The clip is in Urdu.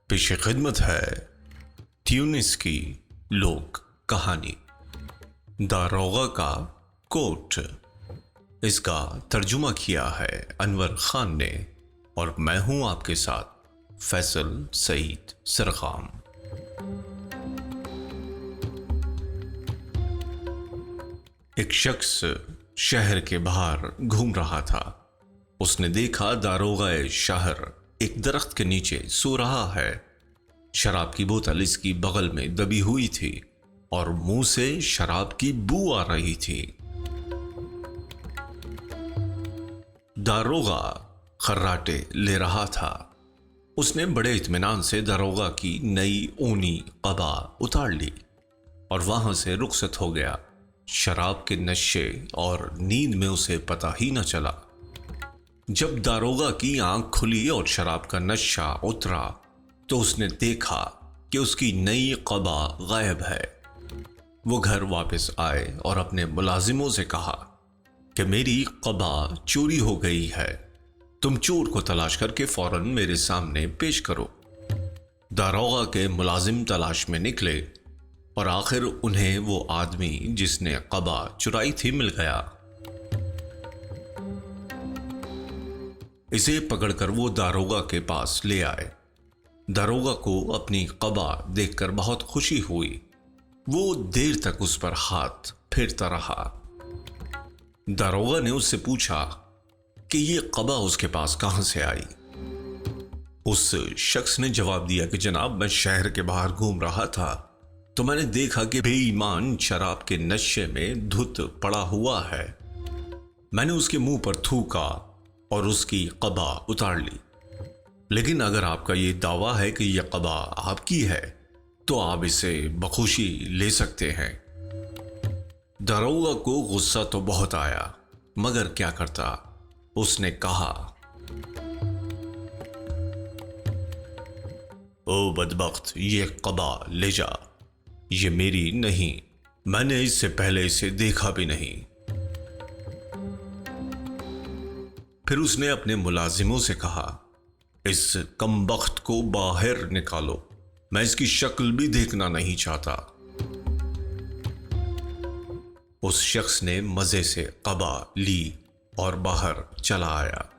پیش خدمت ہے تیونس کی لوک کہانی داروغہ کا کوٹ۔ اس کا ترجمہ کیا ہے انور خان نے اور میں ہوں آپ کے ساتھ فیصل سعید سرخام۔ ایک شخص شہر کے باہر گھوم رہا تھا۔ اس نے دیکھا داروغہ شہر ایک درخت کے نیچے سو رہا ہے۔ شراب کی بوتل اس کی بغل میں دبی ہوئی تھی اور منہ سے شراب کی بو آ رہی تھی۔ داروغہ خراٹے لے رہا تھا۔ اس نے بڑے اطمینان سے داروغہ کی نئی اونی قبا اتار لی اور وہاں سے رخصت ہو گیا۔ شراب کے نشے اور نیند میں اسے پتہ ہی نہ چلا۔ جب داروغہ کی آنکھ کھلی اور شراب کا نشہ اترا تو اس نے دیکھا کہ اس کی نئی قبا غائب ہے۔ وہ گھر واپس آئے اور اپنے ملازموں سے کہا کہ میری قبا چوری ہو گئی ہے، تم چور کو تلاش کر کے فوراً میرے سامنے پیش کرو۔ داروغہ کے ملازم تلاش میں نکلے اور آخر انہیں وہ آدمی جس نے قبا چرائی تھی مل گیا۔ اسے پکڑ کر وہ داروغہ کے پاس لے آئے۔ داروغہ کو اپنی قبا دیکھ کر بہت خوشی ہوئی۔ وہ دیر تک اس پر ہاتھ پھیرتا رہا۔ داروغہ نے اس سے پوچھا کہ یہ قبا اس کے پاس کہاں سے آئی؟ اس شخص نے جواب دیا کہ جناب، میں شہر کے باہر گھوم رہا تھا تو میں نے دیکھا کہ بے ایمان شراب کے نشے میں دھت پڑا ہوا ہے۔ میں نے اس کے منہ پر تھوکا اور اس کی قبا اتار لی، لیکن اگر آپ کا یہ دعویٰ ہے کہ یہ قبا آپ کی ہے تو آپ اسے بخوشی لے سکتے ہیں۔ داروغہ کو غصہ تو بہت آیا مگر کیا کرتا۔ اس نے کہا، او بدبخت، یہ قبا لے جا، یہ میری نہیں، میں نے اس سے پہلے اسے دیکھا بھی نہیں۔ پھر اس نے اپنے ملازموں سے کہا، اس کمبخت کو باہر نکالو، میں اس کی شکل بھی دیکھنا نہیں چاہتا۔ اس شخص نے مزے سے قبا لی اور باہر چلا آیا۔